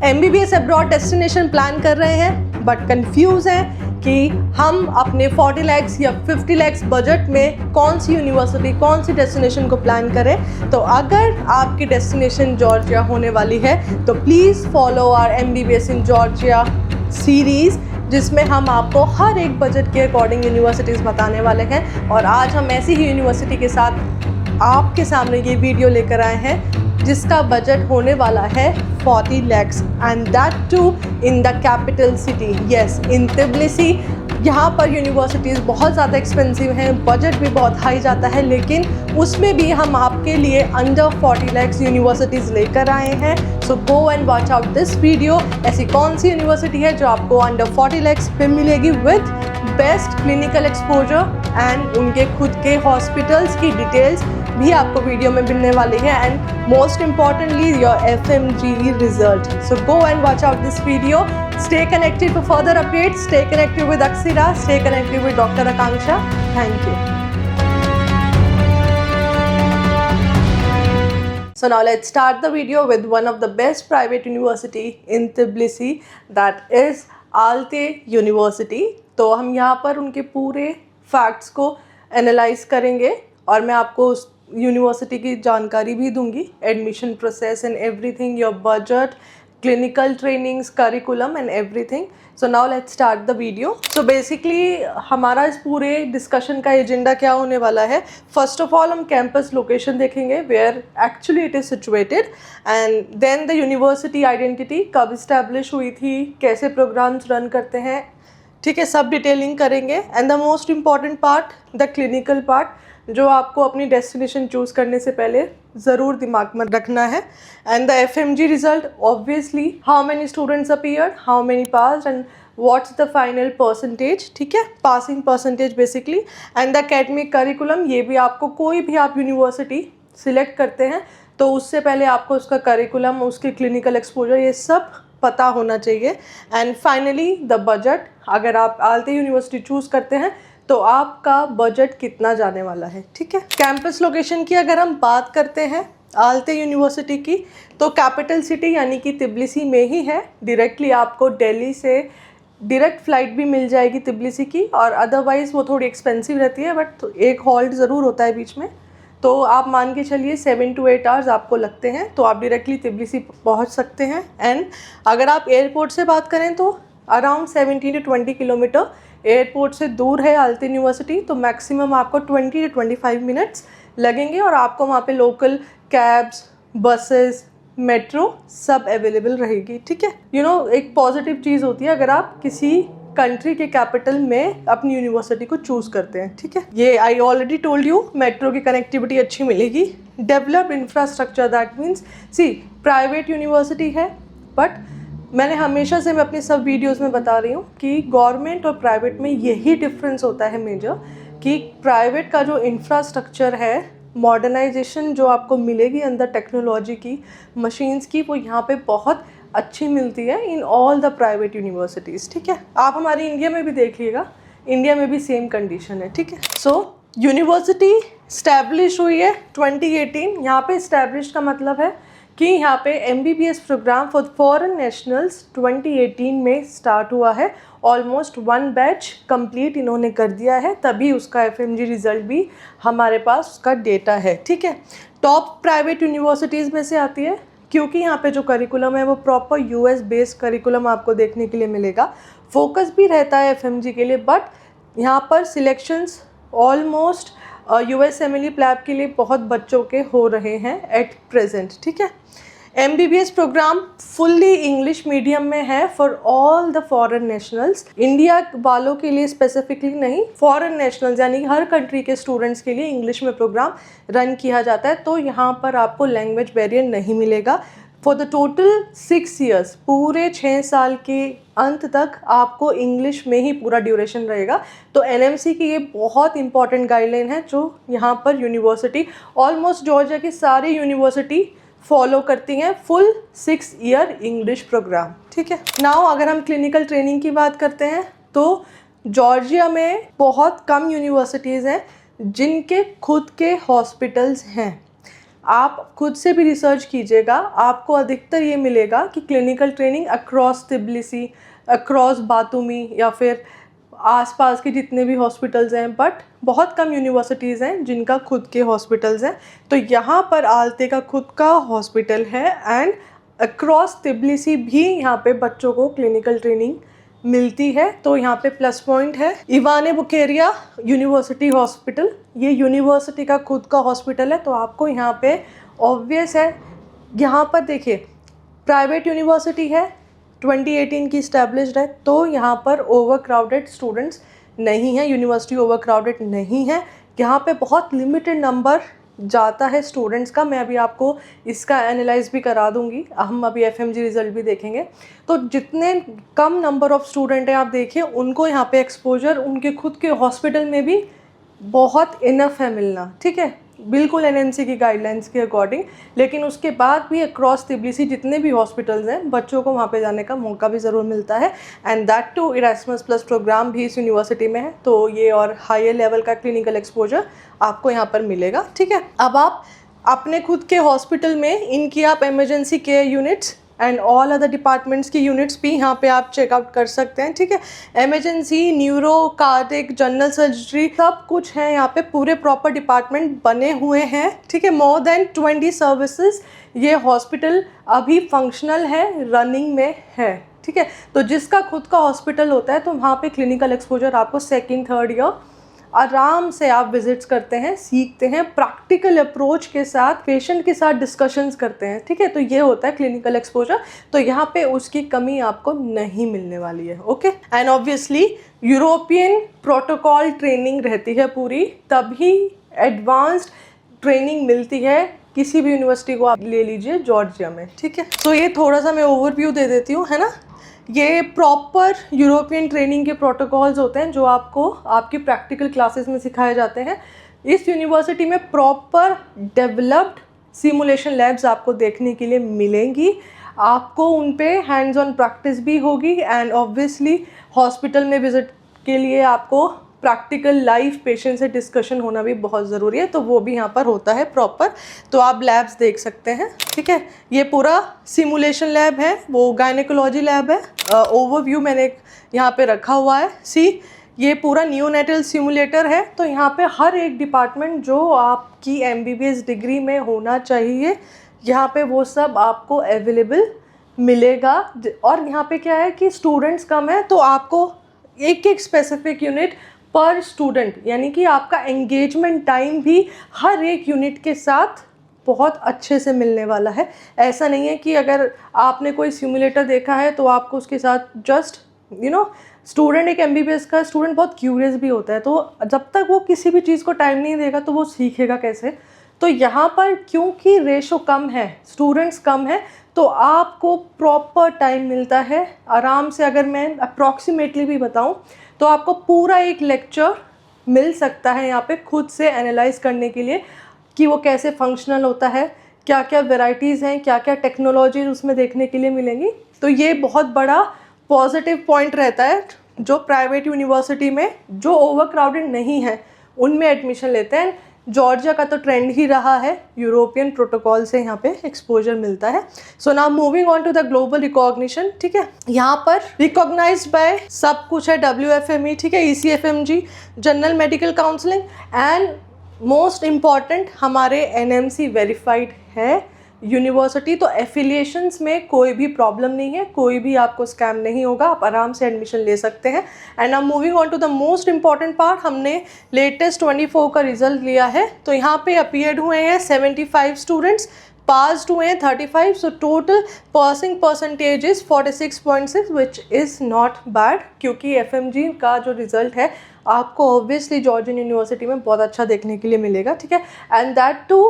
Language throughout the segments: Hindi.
MBBS अब्रॉड डेस्टिनेशन प्लान कर रहे हैं बट कंफ्यूज हैं कि हम अपने 40 लाख या 50 लाख बजट में कौन सी यूनिवर्सिटी, कौन सी डेस्टिनेशन को प्लान करें। तो अगर आपकी डेस्टिनेशन जॉर्जिया होने वाली है तो please follow our MBBS in Georgia series, जिसमें हम आपको हर एक बजट के अकॉर्डिंग यूनिवर्सिटीज़ बताने वाले हैं। और आज हम ऐसी ही यूनिवर्सिटी के साथ आपके सामने ये वीडियो लेकर आए हैं जिसका बजट होने वाला है 40 lakhs and that too in the capital city, yes in Tbilisi. यहाँ पर यूनिवर्सिटीज़ बहुत ज़्यादा एक्सपेंसिव हैं, बजट भी बहुत हाई जाता है, लेकिन उसमें भी हम आपके लिए अंडर 40 lakhs यूनिवर्सिटीज़ लेकर आए हैं। So go and watch out this video. ऐसी कौन सी यूनिवर्सिटी है जो आपको अंडर 40 lakhs पे मिलेगी with best clinical exposure and उनके खुद के हॉस्पिटल्स की डिटेल्स भी आपको वीडियो में मिलने वाली है, and most importantly your FMGE result. So go and watch out this video. Stay connected for further updates, stay connected with Akshara, stay connected with doctor Akanksha. Thank you. So now let's start the video with one of the best private university in Tbilisi, that is Alte University। तो हम यहाँ पर उनके पूरे फैक्ट्स को एनालाइज करेंगे और मैं आपको उस यूनिवर्सिटी की जानकारी भी दूंगी, admission process and everything, your budget, clinical trainings, curriculum and everything. So now let's start the video. So basically हमारा इस पूरे डिस्कशन का एजेंडा क्या होने वाला है। फर्स्ट ऑफ ऑल हम कैंपस लोकेशन देखेंगे, where actually it is situated, and then the university identity, कब इस्टेब्लिश हुई थी, कैसे प्रोग्राम्स रन करते हैं, ठीक है, सब डिटेलिंग करेंगे। And the most important part, the clinical part, जो आपको अपनी डेस्टिनेशन चूज़ करने से पहले ज़रूर दिमाग में रखना है। And the FMG result, obviously how many students appeared, how many pass and what's the final percentage, ठीक है, passing percentage basically. And the academic curriculum, ये भी आपको, कोई भी आप यूनिवर्सिटी सिलेक्ट करते हैं तो उससे पहले आपको उसका करिकुलम, उसके क्लिनिकल एक्सपोजर, ये सब पता होना चाहिए। एंड फाइनली द बजट, अगर आप आलते यूनिवर्सिटी चूज़ करते हैं तो आपका बजट कितना जाने वाला है, ठीक है। कैंपस लोकेशन की अगर हम बात करते हैं आलते यूनिवर्सिटी की, तो कैपिटल सिटी यानी कि तिब्लिसी में ही है। डायरेक्टली आपको दिल्ली से डायरेक्ट फ़्लाइट भी मिल जाएगी तिब्लिसी की, और अदरवाइज़ वो थोड़ी एक्सपेंसिव रहती है, बट एक हॉल्ट ज़रूर होता है बीच में। तो आप मान के चलिए 7 to 8 आवर्स आपको लगते हैं, तो आप डायरेक्टली तिब्लिसी पहुंच सकते हैं। एंड अगर आप एयरपोर्ट से बात करें तो अराउंड 17 to 20 किलोमीटर एयरपोर्ट से दूर है आलते यूनिवर्सिटी, तो मैक्सिमम आपको 20 to 25 मिनट्स लगेंगे और आपको वहाँ पे लोकल कैब्स, बसेस, मेट्रो सब अवेलेबल रहेगी, ठीक है। एक पॉजिटिव चीज़ होती है अगर आप किसी कंट्री के कैपिटल में अपनी यूनिवर्सिटी को चूज़ करते हैं, ठीक है। ये I already told you, metro की कनेक्टिविटी अच्छी मिलेगी। डेवलप्ड इंफ्रास्ट्रक्चर, दैट मीन्स सी प्राइवेट यूनिवर्सिटी है, बट मैंने हमेशा से, मैं अपनी सब वीडियोस में बता रही हूँ कि गवर्नमेंट और प्राइवेट में यही डिफरेंस होता है मेजर, कि प्राइवेट का जो इंफ्रास्ट्रक्चर है, मॉडर्नाइजेशन जो आपको मिलेगी अंदर टेक्नोलॉजी की, मशीन्स की, वो यहाँ पे बहुत अच्छी मिलती है in all the private universities, ठीक है। आप हमारी इंडिया में भी देखिएगा, इंडिया में भी सेम कंडीशन है, ठीक है। सो यूनिवर्सिटी स्टैब्लिश हुई है 2018। यहाँ पे स्टैब्लिश का मतलब है कि यहाँ पे MBBS programme for foreign nationals 2018 में स्टार्ट हुआ है। ऑलमोस्ट 1 बैच कंप्लीट इन्होंने कर दिया है, तभी उसका FMG रिज़ल्ट भी हमारे पास उसका डेटा है, ठीक है। टॉप प्राइवेट यूनिवर्सिटीज़ में से आती है, क्योंकि यहाँ पे जो करिकुलम है वो प्रॉपर US बेस्ड करिकुलम आपको देखने के लिए मिलेगा। फोकस भी रहता है FMG के लिए, बट यहाँ पर सिलेक्शंस ऑलमोस्ट USMLE प्लैब के लिए बहुत बच्चों के हो रहे हैं एट प्रेजेंट, ठीक है। MBBS programme fully English medium में है for all the foreign nationals, India वालों के लिए स्पेसिफिकली नहीं, फॉरेन नेशनल्स यानी हर कंट्री के स्टूडेंट्स के लिए इंग्लिश में प्रोग्राम रन किया जाता है। तो यहाँ पर आपको लैंग्वेज बैरियर नहीं मिलेगा। फॉर द टोटल 6 years, पूरे 6 साल के अंत तक आपको इंग्लिश में ही पूरा ड्यूरेशन रहेगा। तो NMC की ये बहुत इंपॉर्टेंट गाइडलाइन है जो यहाँ पर यूनिवर्सिटी, ऑलमोस्ट जॉर्जिया की सारी यूनिवर्सिटी फॉलो करती हैं, फुल 6 year इंग्लिश प्रोग्राम, ठीक है। नाउ अगर हम क्लिनिकल ट्रेनिंग की बात करते हैं तो जॉर्जिया में बहुत कम यूनिवर्सिटीज़ हैं जिनके खुद के हॉस्पिटल्स हैं। आप खुद से भी रिसर्च कीजिएगा, आपको अधिकतर ये मिलेगा कि clinical training across Tbilisi, across Batumi या फिर आसपास के जितने भी हॉस्पिटल्स हैं, बट बहुत कम यूनिवर्सिटीज़ हैं जिनका खुद के हॉस्पिटल्स हैं। तो यहाँ पर आलते का खुद का हॉस्पिटल है एंड अक्रॉस तिब्लिसी भी यहाँ पे बच्चों को क्लिनिकल ट्रेनिंग मिलती है। तो यहाँ पे प्लस पॉइंट है। इवाने बुकेरिया यूनिवर्सिटी हॉस्पिटल, ये यूनिवर्सिटी का खुद का हॉस्पिटल है, तो आपको यहाँ पे ऑब्वियस है, यहाँ पर देखिए प्राइवेट यूनिवर्सिटी है, 2018 की इस्टेब्लिश्ड है, तो यहाँ पर ओवर क्राउडेड स्टूडेंट्स नहीं है, यूनिवर्सिटी ओवर क्राउडेड नहीं है, यहाँ पे बहुत लिमिटेड नंबर जाता है स्टूडेंट्स का। मैं अभी आपको इसका एनालाइज भी करा दूंगी, हम अभी एफएमजी रिज़ल्ट भी देखेंगे। तो जितने कम नंबर ऑफ़ स्टूडेंट हैं आप देखिए, उनको यहाँ पे एक्सपोजर उनके खुद के हॉस्पिटल में भी बहुत इनफ है मिलना, ठीक है, बिल्कुल एनएमसी की गाइडलाइंस के अकॉर्डिंग। लेकिन उसके बाद भी अक्रॉस तिब्लिसी जितने भी हॉस्पिटल्स हैं, बच्चों को वहाँ पे जाने का मौका भी ज़रूर मिलता है। And that too Erasmus plus programme भी इस यूनिवर्सिटी में है, तो ये और हायर लेवल का क्लिनिकल एक्सपोजर आपको यहाँ पर मिलेगा, ठीक है। अब आप अपने खुद के हॉस्पिटल में इनकी आप emergency care units and all other departments की यूनिट्स भी यहाँ पे आप चेकआउट कर सकते हैं, ठीक है। Emergency, neuro, cardiac, general surgery सब कुछ है यहाँ पे, पूरे प्रॉपर डिपार्टमेंट बने हुए हैं, ठीक है। मोर देन 20 सर्विसेज ये हॉस्पिटल अभी फंक्शनल है, रनिंग में है, ठीक है। तो जिसका खुद का हॉस्पिटल होता है, तो वहाँ पे क्लिनिकल एक्सपोजर आपको 2nd 3rd ईयर आराम से आप विजिट्स करते हैं, सीखते हैं, प्रैक्टिकल अप्रोच के साथ पेशेंट के साथ डिस्कशंस करते हैं, ठीक है। तो ये होता है क्लिनिकल एक्सपोजर, तो यहाँ पे उसकी कमी आपको नहीं मिलने वाली है, okay. And obviously European protocol training रहती है पूरी, तभी एडवांस्ड ट्रेनिंग मिलती है। किसी भी यूनिवर्सिटी को आप ले लीजिए जॉर्जिया में, ठीक है। तो ये थोड़ा सा मैं ओवरव्यू दे देती हूँ, है ना। ये प्रॉपर यूरोपियन ट्रेनिंग के प्रोटोकॉल्स होते हैं जो आपको आपकी प्रैक्टिकल क्लासेस में सिखाए जाते हैं। इस यूनिवर्सिटी में प्रॉपर डेवलप्ड सिमुलेशन लैब्स आपको देखने के लिए मिलेंगी, आपको उन पे हैंड्स ऑन प्रैक्टिस भी होगी एंड ऑब्वियसली हॉस्पिटल में विजिट के लिए आपको प्रैक्टिकल लाइव पेशेंट से डिस्कशन होना भी बहुत ज़रूरी है, तो वो भी यहाँ पर होता है प्रॉपर। तो आप लैब्स देख सकते हैं, ठीक है। ये पूरा सिमुलेशन लैब है, वो गायनेकोलॉजी लैब है। ओवरव्यू मैंने यहाँ पे रखा हुआ है। सी, ये पूरा नियोनेटल सिमुलेटर है, तो यहाँ पे हर एक डिपार्टमेंट जो आपकी MBBS डिग्री में होना चाहिए, यहाँ पे वो सब आपको अवेलेबल मिलेगा। और यहाँ पे क्या है कि स्टूडेंट्स कम है, तो आपको एक एक स्पेसिफिक यूनिट पर स्टूडेंट, यानी कि आपका एंगेजमेंट टाइम भी हर एक यूनिट के साथ बहुत अच्छे से मिलने वाला है। ऐसा नहीं है कि अगर आपने कोई सिमुलेटर देखा है तो आपको उसके साथ जस्ट स्टूडेंट, एक MBBS का स्टूडेंट बहुत क्यूरियस भी होता है, तो जब तक वो किसी भी चीज़ को टाइम नहीं देगा तो वो सीखेगा कैसे। तो यहाँ पर क्योंकि रेशो कम है, स्टूडेंट्स कम है, तो आपको प्रॉपर टाइम मिलता है आराम से। अगर मैं अप्रॉक्सीमेटली भी बताऊँ तो आपको पूरा एक लेक्चर मिल सकता है यहाँ पे खुद से एनालाइज करने के लिए कि वो कैसे फंक्शनल होता है, क्या क्या वेराइटीज़ हैं, क्या क्या टेक्नोलॉजीज उसमें देखने के लिए मिलेंगी। तो ये बहुत बड़ा पॉजिटिव पॉइंट रहता है जो प्राइवेट यूनिवर्सिटी में जो ओवर क्राउडेड नहीं है उनमें एडमिशन लेते हैं। जॉर्जिया का तो ट्रेंड ही रहा है, यूरोपियन प्रोटोकॉल से यहाँ पे एक्सपोजर मिलता है। So now moving on to the global recognition, ठीक है। यहाँ पर रिकॉग्नाइज्ड बाय सब कुछ है, WFME, ठीक है, ECFMG, general medical counselling and most important हमारे NMC वेरीफाइड है यूनिवर्सिटी। तो एफिलिएशंस में कोई भी प्रॉब्लम नहीं है, कोई भी आपको स्कैम नहीं होगा, आप आराम से एडमिशन ले सकते हैं। एंड अब moving on to the most important part, हमने लेटेस्ट 24 का रिजल्ट लिया है। तो यहाँ पे अपीयर्ड हुए हैं 75 स्टूडेंट्स, पास्ड हुए हैं 35, so total passing percentage is 46.6 which is not bad, क्योंकि FMG का जो रिज़ल्ट है आपको ऑब्वियसली जॉर्जियन यूनिवर्सिटी में बहुत अच्छा देखने के लिए मिलेगा, ठीक है। एंड दैट टू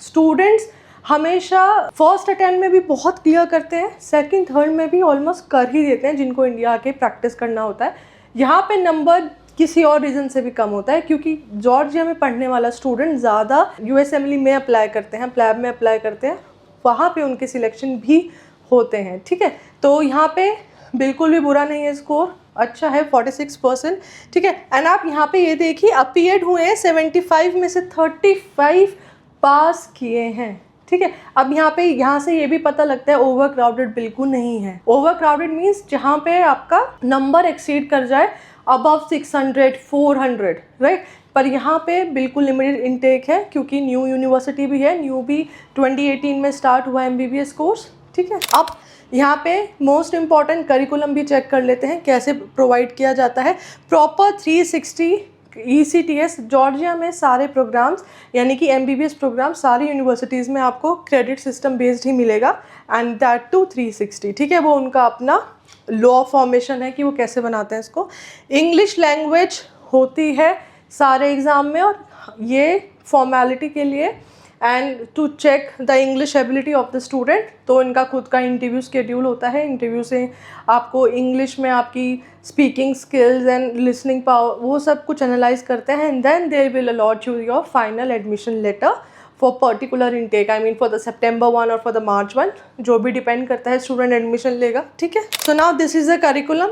स्टूडेंट्स हमेशा फर्स्ट अटेम्प्ट में भी बहुत क्लियर करते हैं, 2nd 3rd में भी ऑलमोस्ट कर ही देते हैं जिनको इंडिया आके प्रैक्टिस करना होता है। यहाँ पे नंबर किसी और रीज़न से भी कम होता है, क्योंकि जॉर्जिया में पढ़ने वाला स्टूडेंट ज़्यादा USMLE में अप्लाई करते हैं, प्लैब में अप्लाई करते हैं, वहाँ पे उनके सिलेक्शन भी होते हैं, ठीक है। तो यहाँ पे बिल्कुल भी बुरा नहीं है, स्कोर अच्छा है 46%, ठीक है। एंड आप यहाँ पे ये देखिए अपीयर्ड हुए हैं 75 में से 35 पास किए हैं। ठीक है, अब यहाँ से ये भी पता लगता है ओवर क्राउडेड बिल्कुल नहीं है। ओवर क्राउडेड मीन्स जहाँ पे आपका नंबर एक्सीड कर जाए अबव 600 400, राइट। पर यहाँ पे बिल्कुल लिमिटेड इनटेक है क्योंकि न्यू यूनिवर्सिटी भी है, न्यू भी 2018 में स्टार्ट हुआ MBBS कोर्स। ठीक है, अब यहाँ पे मोस्ट इम्पॉर्टेंट करिकुलम भी चेक कर लेते हैं कैसे प्रोवाइड किया जाता है। प्रॉपर 360 ECTS जॉर्जिया में सारे प्रोग्राम्स यानी कि MBBS प्रोग्राम सारी यूनिवर्सिटीज़ में आपको क्रेडिट सिस्टम बेस्ड ही मिलेगा, एंड दैट टू 360। ठीक है, वो उनका अपना लॉ फॉर्मेशन है कि वो कैसे बनाते हैं इसको। इंग्लिश लैंग्वेज होती है सारे एग्ज़ाम में, और ये फॉर्मेलिटी के लिए and to check the English ability of the student. तो इनका खुद का इंटरव्यू शेड्यूल होता है। इंटरव्यू से आपको इंग्लिश में आपकी speaking skills and listening power वो सब कुछ एनालाइज करते हैं, and then they will allot you your final admission letter for particular intake, I mean for the September 1 और फॉर द March 1, जो भी डिपेंड करता है स्टूडेंट एडमिशन लेगा। ठीक है, so now this is the curriculum.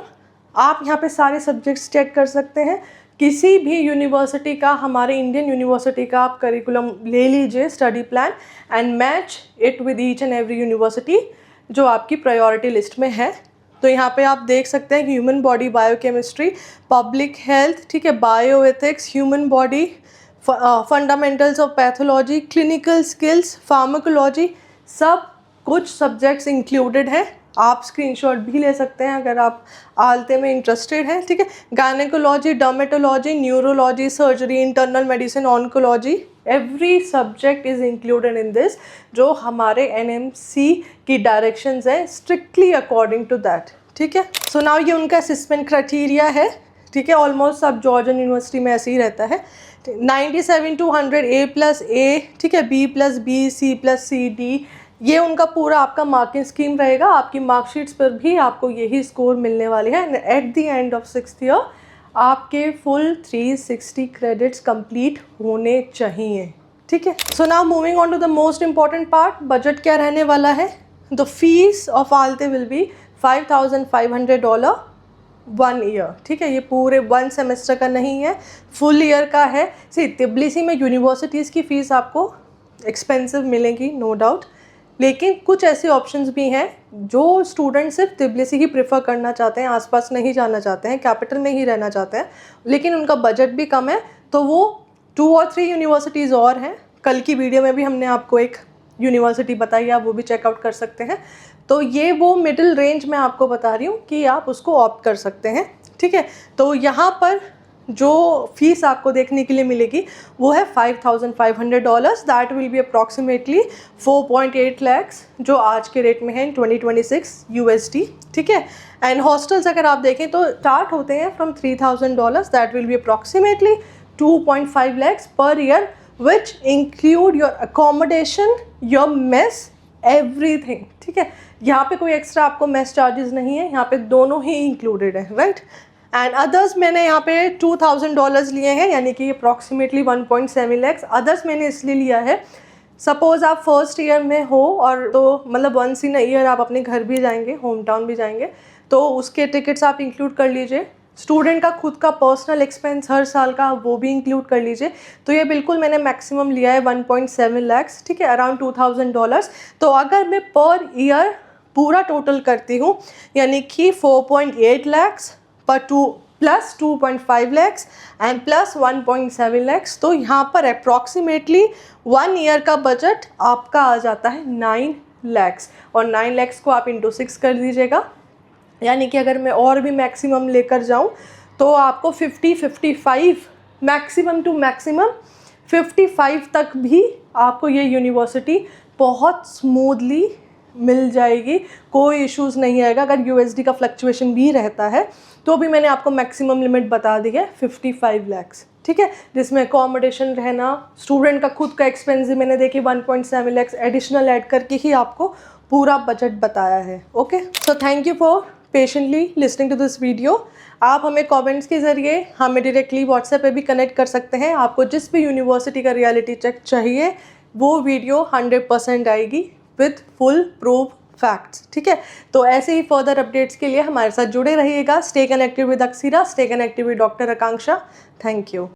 आप यहाँ पे सारे सब्जेक्ट्स चेक कर सकते हैं। किसी भी यूनिवर्सिटी का, हमारे इंडियन यूनिवर्सिटी का आप करिकुलम ले लीजिए, study plan, and match it with each and every university जो आपकी प्रायोरिटी लिस्ट में है। तो यहाँ पे आप देख सकते हैं human body biochemistry, public health, ठीक है, bio ethics, human body, fundamentals of pathology, clinical skills, pharmacology, सब कुछ सब्जेक्ट्स इंक्लूडेड हैं। आप स्क्रीनशॉट भी ले सकते हैं अगर आप आलते में इंटरेस्टेड हैं। ठीक है, gynaecology, dermatology, neurology, surgery, internal medicine, oncology, every subject is included in this, जो हमारे NMC की डायरेक्शंस हैं स्ट्रिक्टली अकॉर्डिंग टू दैट। ठीक है, सो नाउ ये उनका असेसमेंट क्राइटेरिया है। ठीक है, ऑलमोस्ट सब जॉर्जियन यूनिवर्सिटी में ऐसे ही रहता है। 97 to 100 A+A, ठीक है, B+B, C+C, D, ये उनका पूरा आपका मार्किंग स्कीम रहेगा। आपकी मार्कशीट्स पर भी आपको यही स्कोर मिलने वाले हैं। At the end of 6th year आपके फुल 360 क्रेडिट्स कंप्लीट होने चाहिए। ठीक है, so now moving on to the most important part, budget क्या रहने वाला है। The fees of Alte will be $5,500 1 year. ठीक है, ये पूरे 1 सेमेस्टर का नहीं है, फुल ईयर का है। तिब्लिसी में यूनिवर्सिटीज़ की फ़ीस आपको एक्सपेंसिव मिलेगी, नो डाउट, लेकिन कुछ ऐसे ऑप्शंस भी हैं जो स्टूडेंट सिर्फ तिब्लिसी ही प्रेफर करना चाहते हैं, आसपास नहीं जाना चाहते हैं, कैपिटल में ही रहना चाहते हैं, लेकिन उनका बजट भी कम है, तो वो 2 और 3 यूनिवर्सिटीज़ और हैं। कल की वीडियो में भी हमने आपको एक यूनिवर्सिटी बताई, आप वो भी चेकआउट कर सकते हैं। तो ये वो मिडिल रेंज मैं आपको बता रही हूँ कि आप उसको ऑप्ट कर सकते हैं। ठीक है, तो यहाँ पर जो फीस आपको देखने के लिए मिलेगी वो है $5,500, that will be approximately 4.8 lakhs, जो आज के रेट में है इन 2026 USD। ठीक है, एंड हॉस्टल्स अगर आप देखें तो स्टार्ट होते हैं from $3,000, that will be approximately 2.5 lakhs per year, which include your accommodation, your mess, everything. ठीक है, यहाँ पे कोई एक्स्ट्रा आपको मेस चार्जेस नहीं है, यहाँ पे दोनों ही इंक्लूडेड है, राइट। एंड अदर्स मैंने यहाँ पे $2,000 लिए हैं, यानी कि अप्रॉक्सीमेटली 1.7 lakhs। अदर्स मैंने इसलिए लिया है, सपोज़ आप फर्स्ट ईयर में हो और तो मतलब वंस इन अ ईयर आप अपने घर भी जाएंगे, होम टाउन भी जाएंगे, तो उसके टिकट्स आप इंक्लूड कर लीजिए। स्टूडेंट का खुद का पर्सनल एक्सपेंस हर साल का वो भी इंक्लूड कर लीजिए। तो ये बिल्कुल मैंने मैक्सिमम लिया है 1.7 lakhs, ठीक है, अराउंड $2,000। तो अगर मैं पर ईयर पूरा टोटल करती हूँ, यानी कि 4.8 lakhs पर plus 2.5 lakhs and plus 1.7 lakhs, तो यहाँ पर अप्रॉक्सीमेटली 1 ईयर का बजट आपका आ जाता है 9 lakhs, और 9 lakhs को आप इंटू 6 कर दीजिएगा, यानी कि अगर मैं और भी मैक्सिमम लेकर जाऊँ तो आपको 55 मैक्सिमम टू मैक्सिमम 55 तक भी आपको ये यूनिवर्सिटी बहुत स्मूथली मिल जाएगी, कोई इश्यूज़ नहीं आएगा। अगर USD का फ्लक्चुएशन भी रहता है तो भी मैंने आपको मैक्सिमम लिमिट बता दी है 55 lakhs, ठीक है, जिसमें अकोमोडेशन रहना, स्टूडेंट का खुद का एक्सपेंस भी मैंने देखी 1.7 lakhs एडिशनल ऐड करके ही आपको पूरा बजट बताया है। Okay, so thank you for patiently listening to this video. आप हमें कमेंट्स के ज़रिए हमें डायरेक्टली व्हाट्सएप पे भी कनेक्ट कर सकते हैं। आपको जिस भी यूनिवर्सिटी का रियलिटी चेक चाहिए वो वीडियो 100% आएगी विद फुल प्रूफ फैक्ट्स, ठीक है। तो ऐसे ही फर्दर अपडेट्स के लिए हमारे साथ जुड़े रहिएगा। Stay connected with Aksira, stay connected with doctor Akanksha. Thank you.